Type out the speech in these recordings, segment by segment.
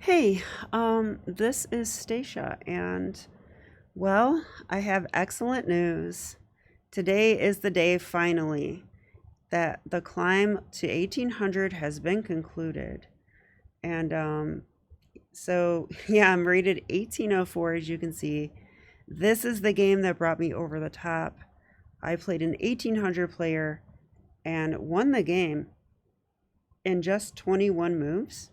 Hey, this is Stacia, and well, I have excellent news. Today is the day finally that the climb to 1800 has been concluded. And yeah, I'm rated 1804, as you can see. This is the game that brought me over the top. I played an 1800 player and won the game in just 21 moves.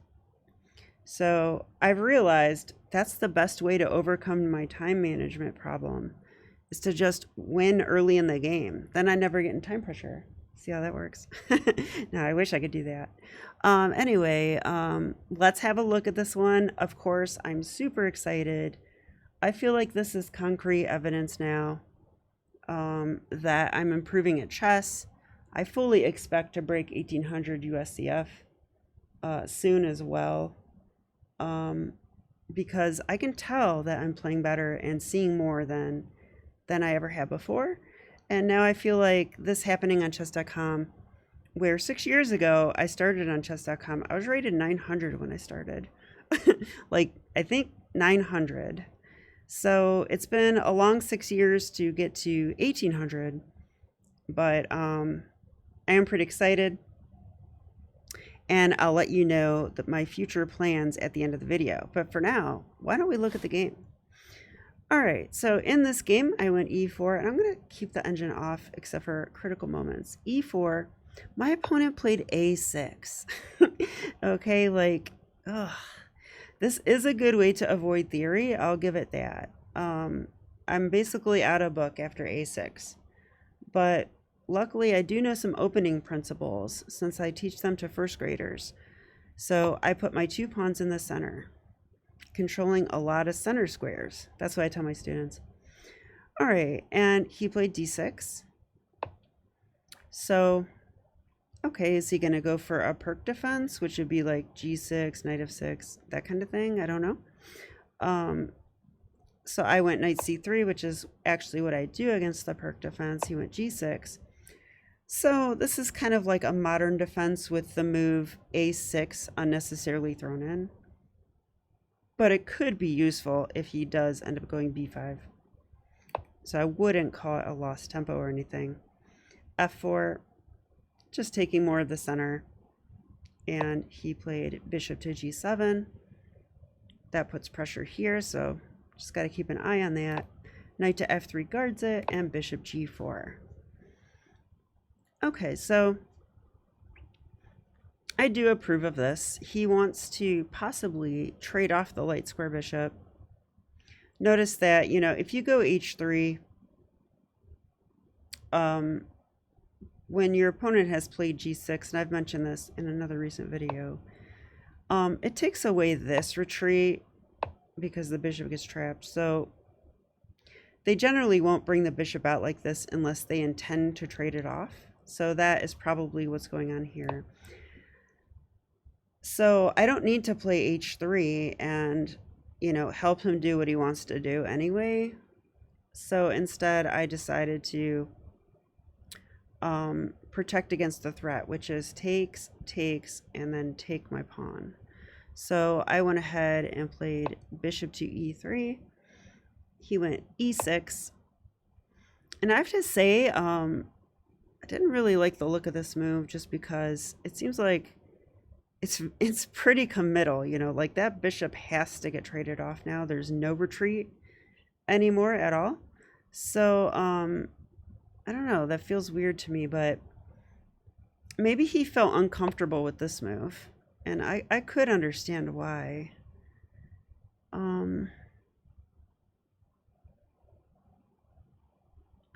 So I've realized that's the best way to overcome my time management problem is to just win early in the game. Then I never get in time pressure. See how that works? Now I wish I could do that. Anyway, let's have a look at this one. Of course, I'm super excited. I feel like this is concrete evidence now that I'm improving at chess. I fully expect to break 1800 USCF soon as well. Because I can tell that I'm playing better and seeing more than I ever had before. And now I feel like this happening on chess.com, where 6 years ago I started on chess.com. I was rated 900 when I started. Like, I think 900. So it's been a long 6 years to get to 1800, but I am pretty excited. And I'll let you know that my future plans at the end of the video. But for now, why don't we look at the game? All right, so in this game, I went e4, and I'm going to keep the engine off except for critical moments. e4, my opponent played a6. Okay, like, ugh. This is a good way to avoid theory. I'll give it that. I'm basically out of book after a6. But luckily, I do know some opening principles since I teach them to first graders. So I put my 2 pawns in the center, controlling a lot of center squares. That's what I tell my students. All right, and he played d6. So, okay, is he going to go for a perk defense, which would be like g6, knight f6, that kind of thing? I don't know. So I went knight c3, which is actually what I do against the perk defense. He went g6. So this is kind of like a modern defense with the move a6 unnecessarily thrown in. But it could be useful if he does end up going b5. So I wouldn't call it a lost tempo or anything. f4, just taking more of the center. And he played bishop to g7. That puts pressure here, so just got to keep an eye on that. Knight to f3 guards it, and bishop g4. Okay, so I do approve of this. He wants to possibly trade off the light square bishop. Notice that, if you go h3, when your opponent has played g6, and I've mentioned this in another recent video, it takes away this retreat because the bishop gets trapped. So they generally won't bring the bishop out like this unless they intend to trade it off. So that is probably what's going on here. So I don't need to play h3 and, help him do what he wants to do anyway. So instead, I decided to protect against the threat, which is takes, and then take my pawn. So I went ahead and played bishop to e3. He went e6. And I have to say, I didn't really like the look of this move just because it seems like it's pretty committal, like that bishop has to get traded off now. There's no retreat anymore at all. So, I don't know, that feels weird to me, but maybe he felt uncomfortable with this move. And I could understand why. I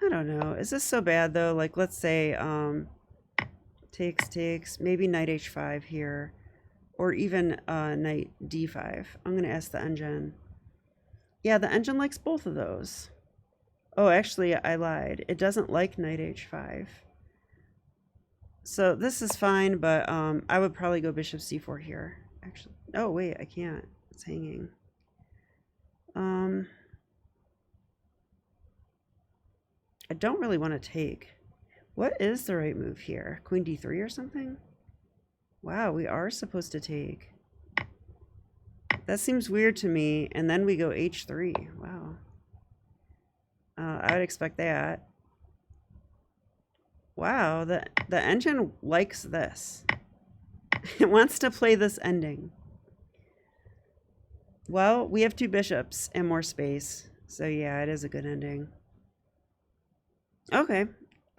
don't know. Is this so bad though? Like, let's say takes, maybe knight h5 here, or even knight d5. I'm going to ask the engine. Yeah, the engine likes both of those. Oh, actually, I lied. It doesn't like knight h5. So this is fine, but I would probably go bishop c4 here. Actually, oh wait, I can't. It's hanging. I don't really want to take. What is the right move here? Queen d3 or something? Wow, we are supposed to take. That seems weird to me. And then we go h3. Wow. I would expect that. Wow, the engine likes this. It wants to play this ending. Well, we have 2 bishops and more space. So yeah, it is a good ending. Okay,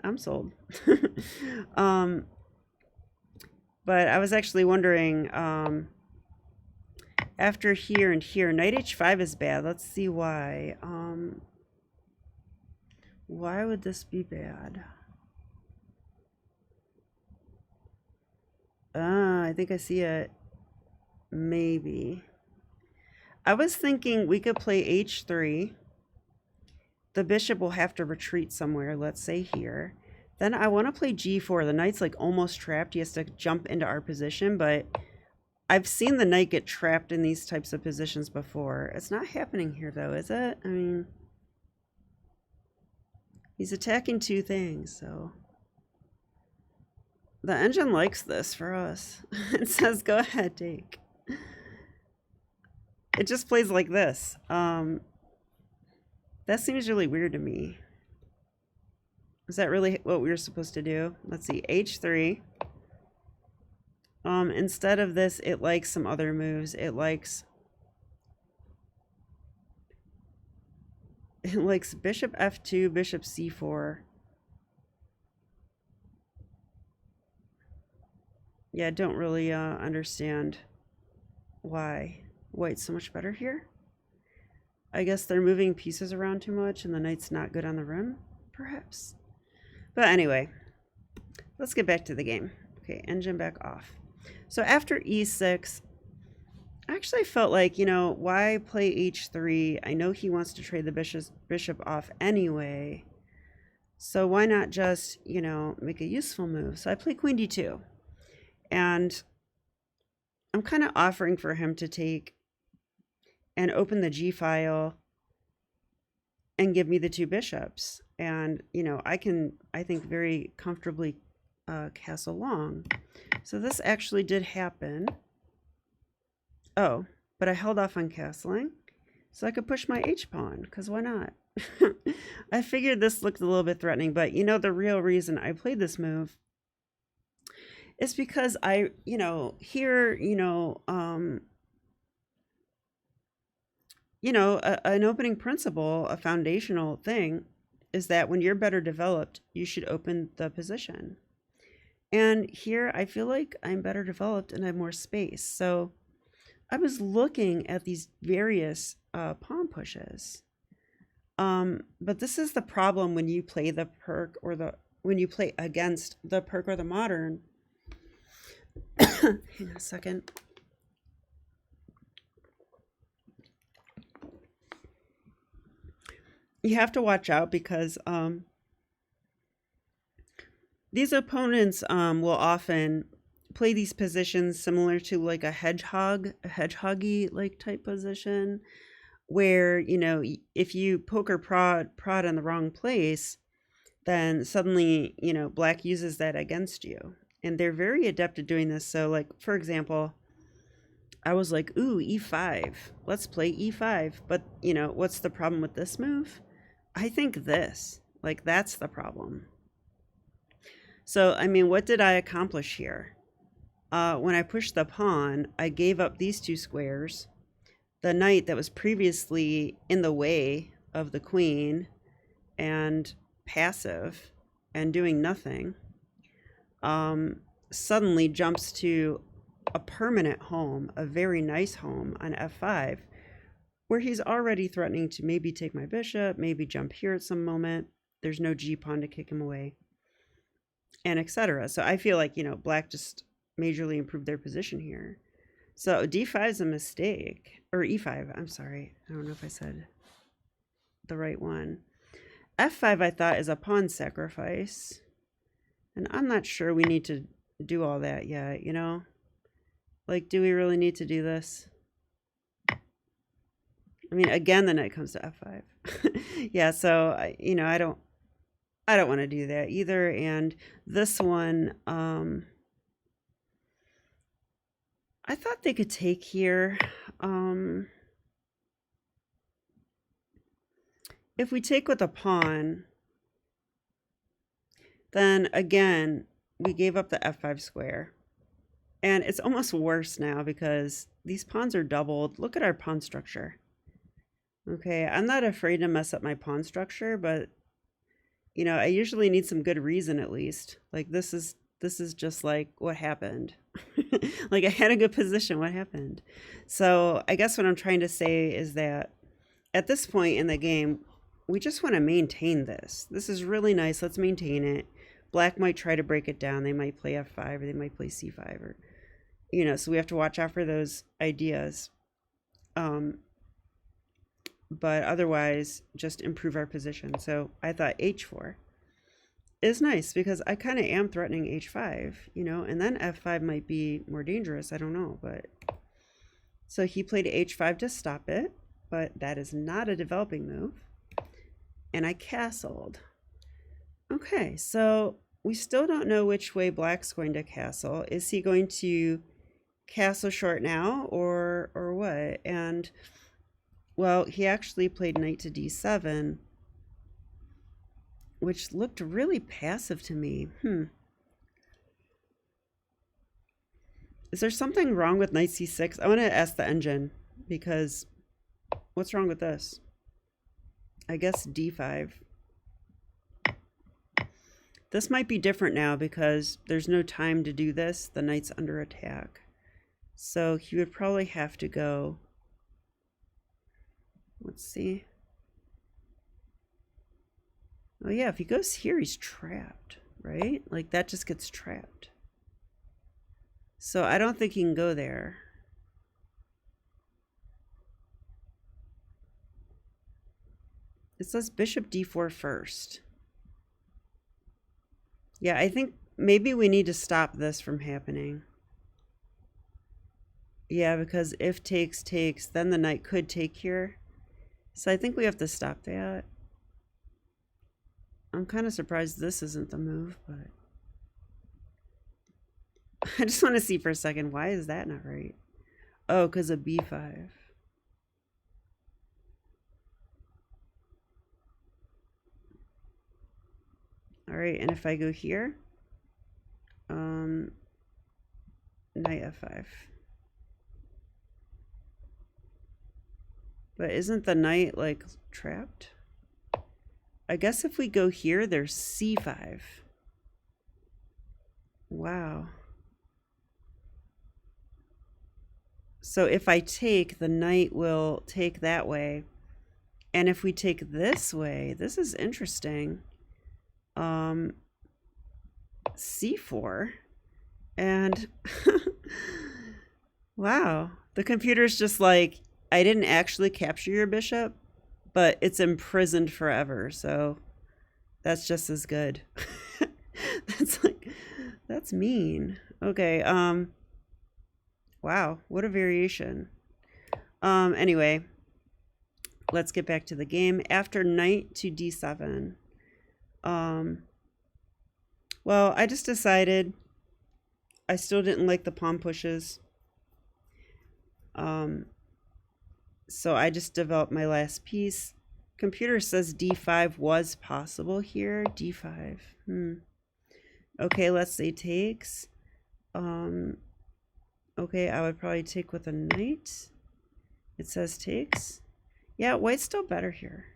I'm sold. But I was actually wondering, after here and here, knight h5 is bad. Let's see why. Why would this be bad? I think I see it. Maybe. I was thinking we could play h3. The bishop will have to retreat somewhere, let's say here. Then I want to play g4. The knight's like almost trapped. He has to jump into our position, but I've seen the knight get trapped in these types of positions before. It's not happening here though, is it? I mean, he's attacking 2 things, so. The engine likes this for us. It says, go ahead, take. It just plays like this. That seems really weird to me. Is that really what we were supposed to do? Let's see, h3. Instead of this, it likes some other moves. It likes bishop f2, bishop c4. Yeah, I don't really understand why white's so much better here. I guess they're moving pieces around too much and the knight's not good on the rim, perhaps. But anyway, let's get back to the game. Okay, engine back off. So after e6, I actually felt like, you know, why play h3? I know he wants to trade the bishop off anyway. So why not just, you know, make a useful move? So I play queen d2. And I'm kind of offering for him to take and open the G file and give me the 2 bishops. And, you know, I can, I think, very comfortably castle long. So this actually did happen. Oh, but I held off on castling so I could push my h-pawn, because why not? I figured this looked a little bit threatening, but, you know, the real reason I played this move is because I, you know, here, an opening principle, a foundational thing, is that when you're better developed, you should open the position. And here I feel like I'm better developed and I have more space. So I was looking at these various pawn pushes. But this is the problem when you play the perk or when you play against the perk or the modern. Hang on a second. You have to watch out because these opponents will often play these positions similar to like a hedgehoggy like type position, where, you know, if you poke or prod in the wrong place, then suddenly, you know, black uses that against you. And they're very adept at doing this. So, like, for example, I was like, ooh, e5. Let's play e5. But, you know, what's the problem with this move? I think this. Like, that's the problem. So, I mean, what did I accomplish here? When I pushed the pawn, I gave up these 2 squares. The knight that was previously in the way of the queen and passive and doing nothing, suddenly jumps to a permanent home, a very nice home on f5, where he's already threatening to maybe take my bishop, maybe jump here at some moment. There's no g-pawn to kick him away, and etc. So I feel like, you know, black just majorly improved their position here. So d5 is a mistake, or e5, I'm sorry. I don't know if I said the right one. f5 I thought is a pawn sacrifice. And I'm not sure we need to do all that yet, you know? Like, do we really need to do this? I mean, again, the knight comes to f5. Yeah, so, you know, I don't want to do that either. And this one, I thought they could take here. If we take with a pawn, then again, we gave up the f5 square. And it's almost worse now because these pawns are doubled. Look at our pawn structure. Okay, I'm not afraid to mess up my pawn structure, but you know, I usually need some good reason at least. Like this is just like what happened. Like I had a good position, what happened? So I guess what I'm trying to say is that at this point in the game, we just want to maintain this. This is really nice. Let's maintain it. Black might try to break it down. They might play f5 or they might play c5 or, you know, so we have to watch out for those ideas. But otherwise, just improve our position. So I thought h4 is nice because I kind of am threatening h5, you know, and then f5 might be more dangerous. I don't know, but so he played h5 to stop it, but that is not a developing move. And I castled. Okay, so we still don't know which way Black's going to castle. Is he going to castle short now or what? And well, he actually played knight to d7, which looked really passive to me. Is there something wrong with knight c6? I want to ask the engine because what's wrong with this? I guess d5. This might be different now because there's no time to do this. The knight's under attack. So he would probably have to go. Let's see. Oh yeah, if he goes here, he's trapped, right? Like that just gets trapped. So I don't think he can go there. It says bishop d4 first. Yeah, I think maybe we need to stop this from happening. Yeah, because if takes, then the knight could take here. So I think we have to stop that. I'm kind of surprised this isn't the move, but I just want to see for a second, why is that not right? Oh, because of b5. All right, and if I go here, knight f5. But isn't the knight like trapped? I guess if we go here, there's c5. Wow. So if I take, the knight will take that way. And if we take this way, this is interesting. C4. And wow, the computer's just like, I didn't actually capture your bishop, but it's imprisoned forever. So that's just as good. That's mean. Okay. Wow, what a variation. Anyway, let's get back to the game. After knight to d7, well, I just decided I still didn't like the pawn pushes. So I just developed my last piece. Computer says d5 was possible here. d5. Okay, let's say takes. Okay, I would probably take with a knight. It says takes. Yeah, white's still better here.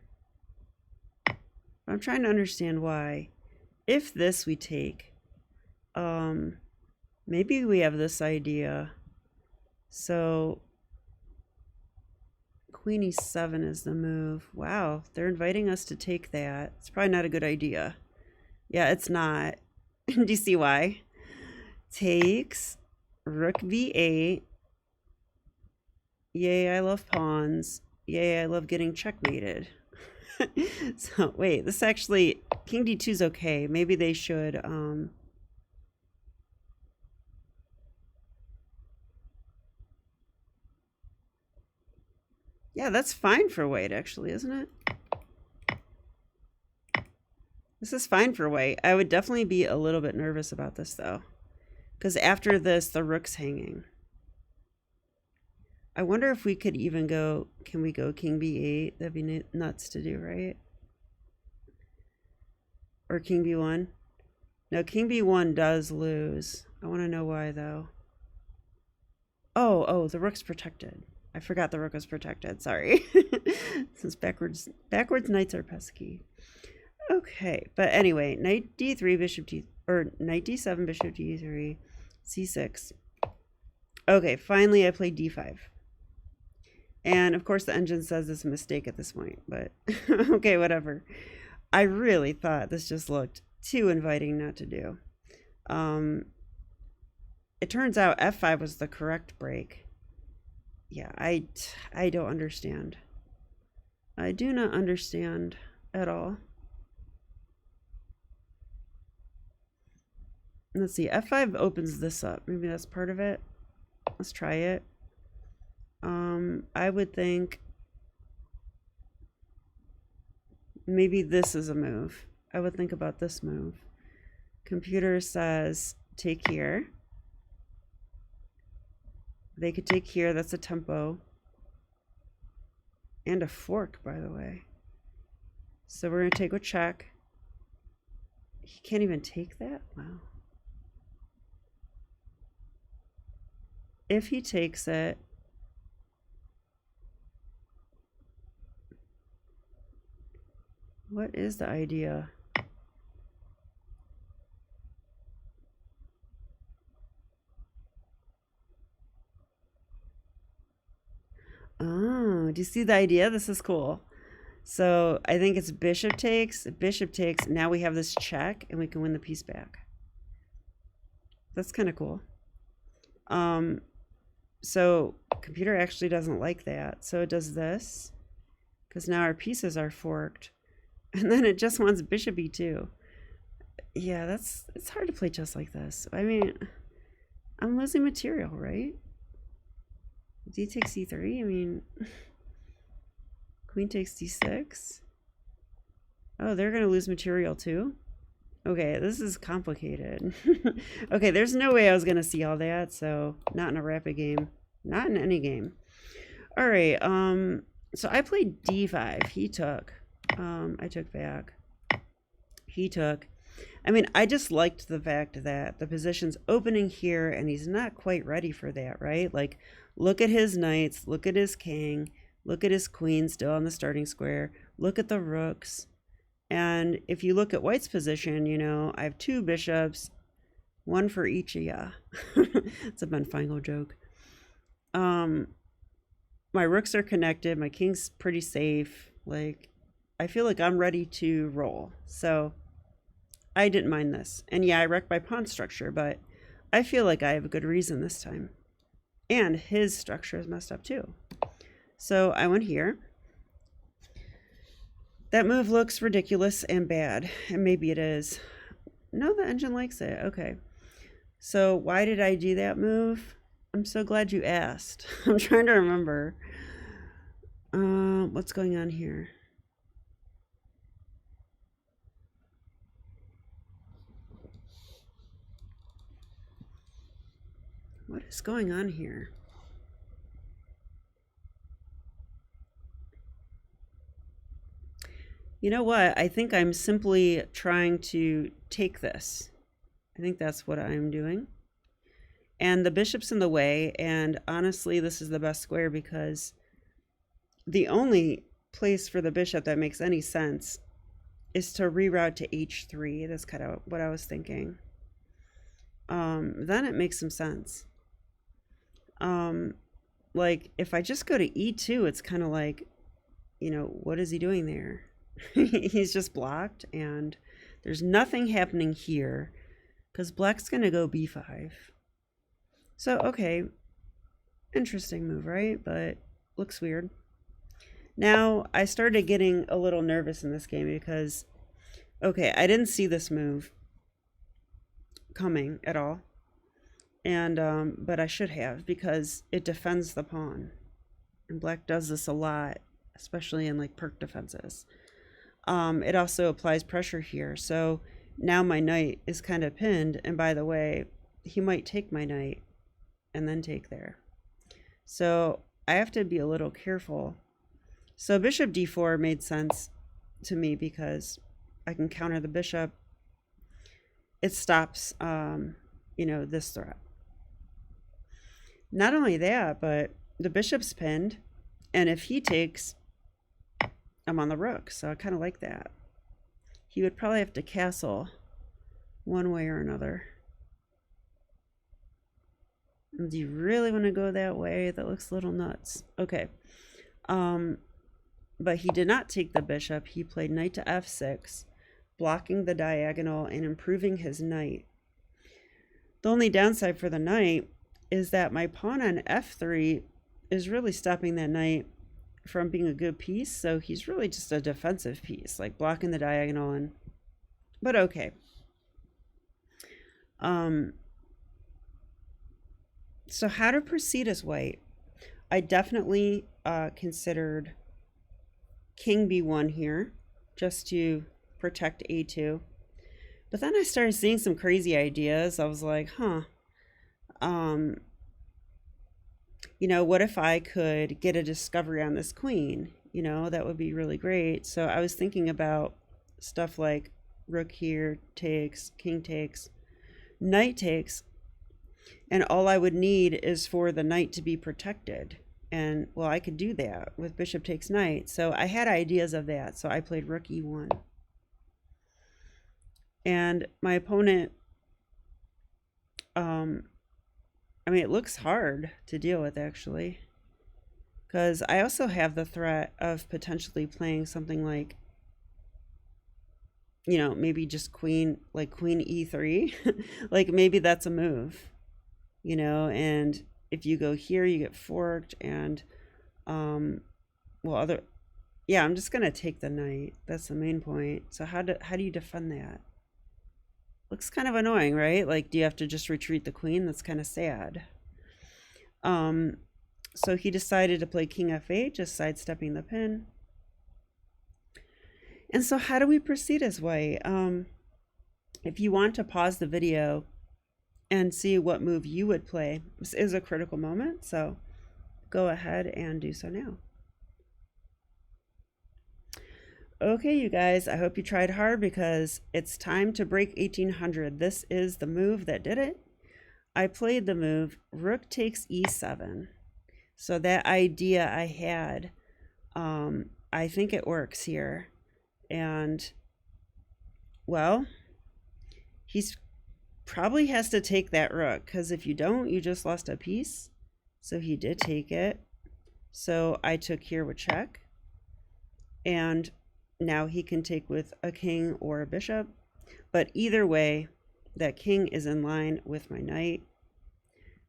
I'm trying to understand why. If this we take, maybe we have this idea. So queen e7 is the move. Wow, they're inviting us to take that. It's probably not a good idea. Yeah, it's not. Do you see why? Takes, rook b8. Yay, I love pawns. Yay, I love getting checkmated. So wait, this actually, king d2 is okay. Maybe they should yeah, that's fine for white actually, isn't it? This is fine for white. I would definitely be a little bit nervous about this though, because after this the rook's hanging. I wonder if we could even go, can we go king b8? That'd be nuts to do, right? Or king b1? No, king b1 does lose. I want to know why, though. Oh, the rook's protected. I forgot the rook was protected. Sorry. Since backwards knights are pesky. Okay, but anyway, knight d3, bishop d, or knight d7, bishop d3, c6. Okay, finally I played d5. And of course the engine says it's a mistake at this point, but okay, whatever. I really thought this just looked too inviting not to do. It turns out f5 was the correct break. Yeah, I don't understand. I do not understand at all. Let's see, f5 opens this up. Maybe that's part of it. Let's try it. I would think maybe this is a move. I would think about this move. Computer says take here. They could take here. That's a tempo. And a fork, by the way. So we're going to take with check. He can't even take that? Wow. If he takes it, what is the idea? Oh, do you see the idea? This is cool. So I think it's bishop takes, now we have this check and we can win the piece back. That's kind of cool. So computer actually doesn't like that. So it does this because now our pieces are forked. And then it just wants bishop e2. Yeah, it's hard to play chess like this. I mean, I'm losing material, right? D takes c3. I mean, queen takes d6. Oh, they're going to lose material too? Okay, this is complicated. Okay, there's no way I was going to see all that, so not in a rapid game. Not in any game. All right, so I played d5. He took. I took back. He took. I mean, I just liked the fact that the position's opening here and he's not quite ready for that, right? Like, look at his knights, look at his king, look at his queen still on the starting square, look at the rooks. And if you look at white's position, you know, I have two bishops, one for each of ya. It's a Benfango joke. My rooks are connected, my king's pretty safe. Like, I feel like I'm ready to roll. So I didn't mind this. And yeah, I wrecked my pawn structure, but I feel like I have a good reason this time. And his structure is messed up too. So I went here. That move looks ridiculous and bad. And maybe it is. No, the engine likes it. Okay. So why did I do that move? I'm so glad you asked. I'm trying to remember. What's going on here? What is going on here? You know what? I think I'm simply trying to take this. I think that's what I'm doing. And the bishop's in the way, and honestly, this is the best square because the only place for the bishop that makes any sense is to reroute to h3. That's kind of what I was thinking. Then it makes some sense. Like, if I just go to e2, it's kind of like, you know, what is he doing there? He's just blocked, and there's nothing happening here because black's going to go b5. So, okay, interesting move, right? But looks weird. Now, I started getting a little nervous in this game because, okay, I didn't see this move coming at all. And, but I should have because it defends the pawn. And black does this a lot, especially in like perk defenses. It also applies pressure here. So now my knight is kind of pinned. And by the way, he might take my knight and then take there. So I have to be a little careful. So bishop d4 made sense to me because I can counter the bishop. It stops, this threat. Not only that, but the bishop's pinned, and if he takes, I'm on the rook, so I kind of like that. He would probably have to castle one way or another. Do you really want to go that way? That looks a little nuts. Okay. But he did not take the bishop. He played knight to f6, blocking the diagonal and improving his knight. The only downside for the knight is that my pawn on f3 is really stopping that knight from being a good piece. So he's really just a defensive piece, like blocking the diagonal. But okay. So how to proceed as white? I definitely considered king b1 here just to protect a2. But then I started seeing some crazy ideas. I was like, what if I could get a discovery on this queen? That would be really great. So I was thinking about stuff like rook here takes, king takes, knight takes, and all I would need is for the knight to be protected. And well, I could do that with bishop takes knight. So I had ideas of that. So I played rook e1. And my opponent, it looks hard to deal with actually, because I also have the threat of potentially playing something like, maybe just queen e3. Like maybe that's a move, and if you go here, you get forked, and I'm just gonna take the knight. That's the main point. So how do you defend that? Looks kind of annoying, right? Like, do you have to just retreat the queen? That's kind of sad. So he decided to play king f8, just sidestepping the pin. And so how do we proceed as white? If you want to pause the video and see what move you would play, this is a critical moment, so go ahead and do so now. Okay, you guys, I hope you tried hard because it's time to break 1800. This is the move that did it. I played the move rook takes e7. So that idea I had, I think it works here. And, well, he's probably has to take that rook, because if you don't, you just lost a piece. So he did take it. So I took here with check. And now he can take with a king or a bishop. But either way, that king is in line with my knight.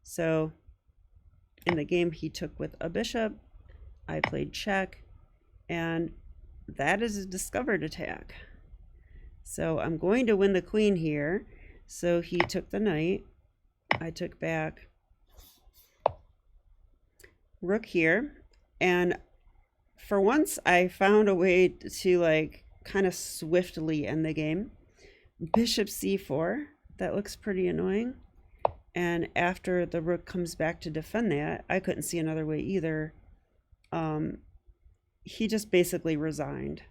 So in the game, he took with a bishop. I played check. And that is a discovered attack. So I'm going to win the queen here. So he took the knight. I took back rook here. And for once, I found a way to kind of swiftly end the game. Bishop c4. That looks pretty annoying. And after the rook comes back to defend that, I couldn't see another way either. He just basically resigned.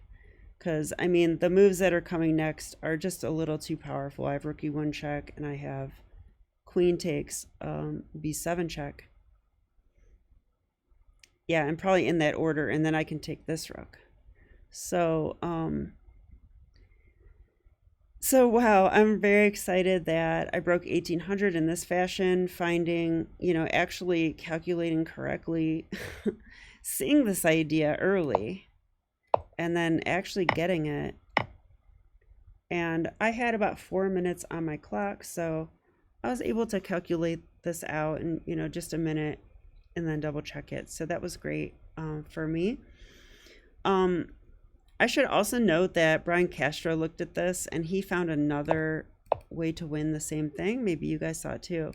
Because, the moves that are coming next are just a little too powerful. I have rook e1 check, and I have queen takes b7 check. Yeah, and probably in that order, and then I can take this rook. So wow, I'm very excited that I broke 1800 in this fashion, finding, actually calculating correctly, seeing this idea early, and then actually getting it. And I had about 4 minutes on my clock, so I was able to calculate this out in, just a minute and then double check it. So that was great for me. I should also note that Brian Castro looked at this and he found another way to win the same thing. Maybe you guys saw it too.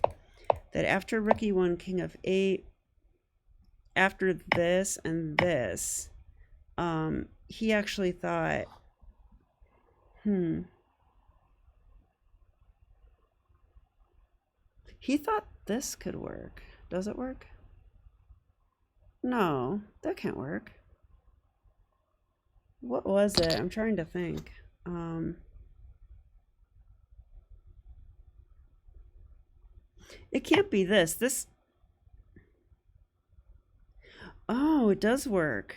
That after rook e1, king of 8, after this and this, he actually thought, he thought this could work. Does it work? No, that can't work. What was it? I'm trying to think. It can't be this. This. Oh, it does work.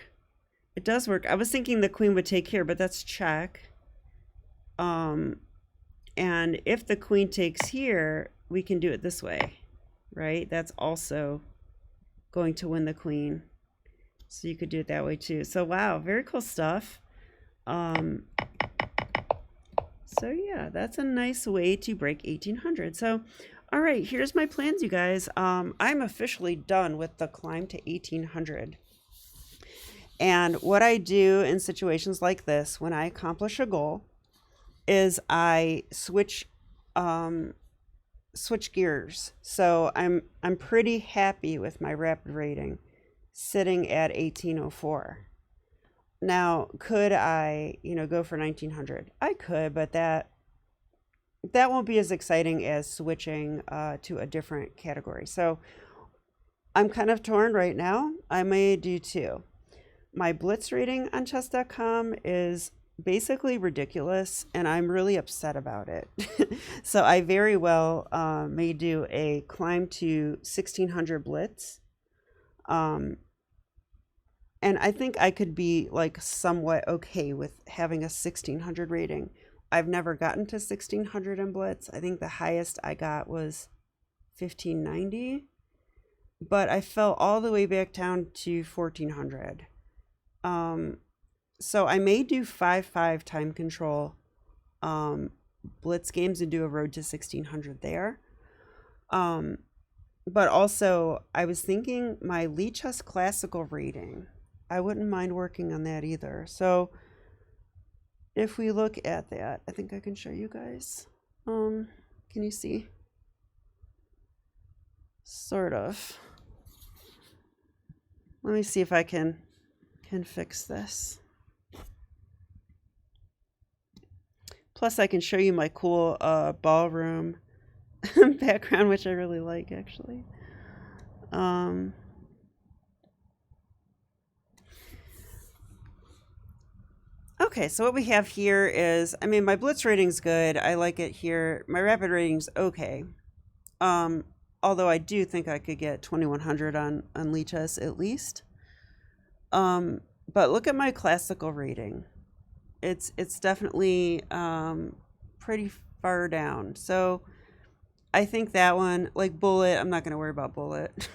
It does work. I was thinking the queen would take here, but that's check. Um, and if the queen takes here, we can do it this way, right? That's also going to win the queen. So you could do it that way too. So wow, very cool stuff. So yeah, that's a nice way to break 1800. So all right, here's my plans, you guys. I'm officially done with the climb to 1800. And what I do in situations like this, when I accomplish a goal, is I switch gears. So I'm pretty happy with my rapid rating sitting at 1804. Now, could I, go for 1900? I could, but that won't be as exciting as switching to a different category. So I'm kind of torn right now. I may do two. My blitz rating on chess.com is basically ridiculous, and I'm really upset about it. So I very well may do a climb to 1600 blitz. And I think I could be like somewhat okay with having a 1600 rating. I've never gotten to 1600 in blitz. I think the highest I got was 1590, but I fell all the way back down to 1400. So I may do 5-5 time control blitz games and do a road to 1600 there. But also I was thinking my Lichess classical rating, I wouldn't mind working on that either. So if we look at that, I think I can show you guys. Can you see? Sort of. Let me see if I can fix this. Plus I can show you my cool ballroom background, which I really like actually. Okay, so what we have here is, I mean, my blitz rating's good. I like it here. My rapid rating's okay. Although I do think I could get 2100 on Lichess at least. But look at my classical rating. It's definitely pretty far down. So I think that one, like bullet, I'm not going to worry about bullet.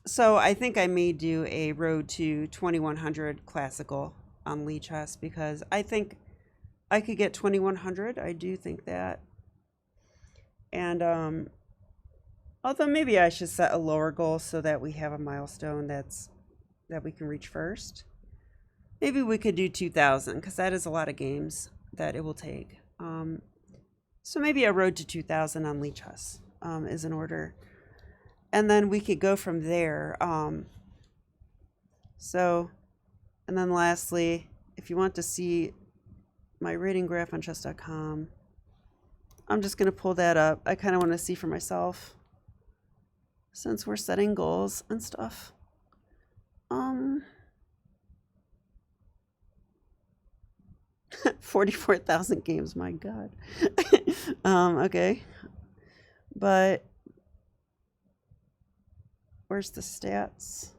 So I think I may do a road to 2100 classical on Lichess because I think I could get 2100. I do think that. And although maybe I should set a lower goal so that we have a milestone that we can reach first. Maybe we could do 2000 because that is a lot of games that it will take. So maybe a road to 2000 on Lichess is in order. And then we could go from there. And then lastly, if you want to see my rating graph on chess.com, I'm just going to pull that up. I kind of want to see for myself since we're setting goals and stuff. 44,000 games, my God. Okay. But where's the stats?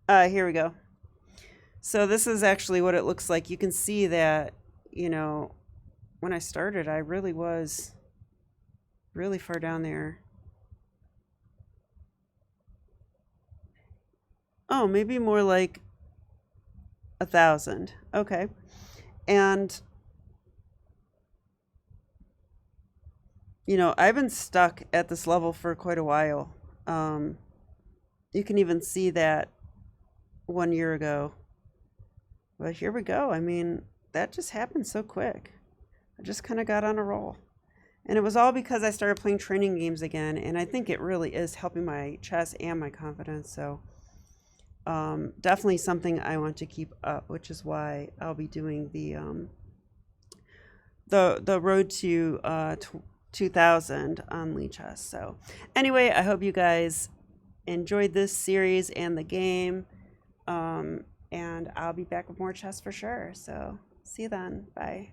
Here we go. So this is actually what it looks like. You can see that, when I started, I really was really far down there. Oh, maybe more like 1,000. Okay. And I've been stuck at this level for quite a while. You can even see that 1 year ago. But here we go. I mean, that just happened so quick. I just kind of got on a roll. And it was all because I started playing training games again, and I think it really is helping my chess and my confidence. So definitely something I want to keep up, which is why I'll be doing the road to 2000 on Lichess. So anyway, I hope you guys enjoyed this series and the game. And I'll be back with more chess for sure. So see you then. Bye.